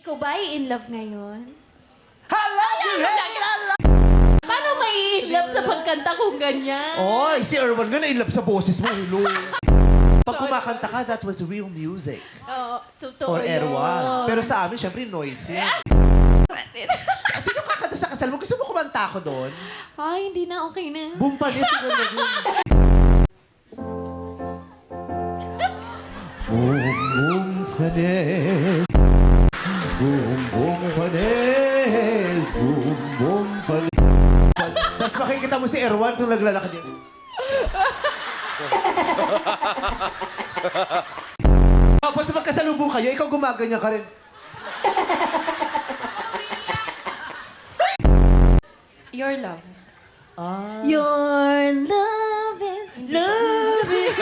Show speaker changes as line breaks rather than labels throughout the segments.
Ikaw ba ay in love ngayon?
Hala! Hala!
Paano may in love sa pagkanta kung ganyan?
Oy, si Erwan nga na-inlove sa boses mo. Hello. Pag kumakanta ka, that was real music.
Oo, totoo
For
yun.
Erwan. Pero sa amin, syempre, noisy. Sino kakanta sa kasal mo? Gusto mo kumanta ako doon?
Ay, hindi na, okay na.
Bumpanes siguro na yun. Bumpanes. Bumpanes. Bumpanes. Tapos makikita mo si Erwan kung naglalakad yun. Tapos magkasalubong kayo, ikaw gumaganyan ka rin.
Your love.
Ah.
Your love is...
Love it!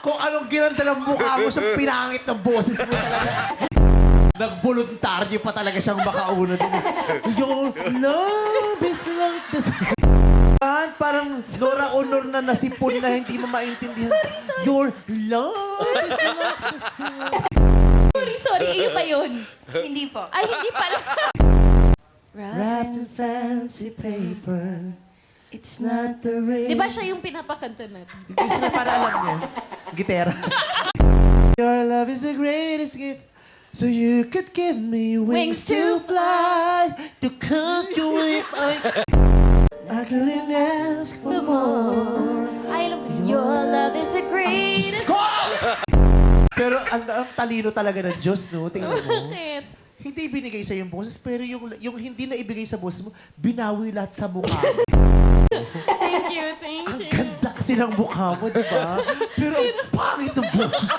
Kung anong ginanda ng mukha mo sa pinangit ng boses mo talaga. Nagboluntaryo pa talaga siyang makauna din. Your love is like the sun. Parang Nora Honor na nasipon na hindi mo maintindihan.
Sorry.
Your love is like the sun.
Sorry, iyo ba yun? Hindi po. Ay, hindi pala.
Wrapped in fancy paper. It's not the rain.
Di ba siya yung pinapakanta natin?
Hindi sila para alam niya. Gitera. Your love is the greatest gift. So you could give me wings to fly. To cut you with I couldn't ask for more.
Ay, alam ko. Your love is the greatest...
Ko! Pero ang talino talaga ng Diyos, no? Tingnan mo.
Bakit?
Hindi binigay sa yung boses, pero yung hindi na ibigay sa boses mo, binawi lahat sa mukha mo.
Thank you, thank
Ang
you.
ganda kasi ng mukha mo, di ba? Pero ang pangit ng boses.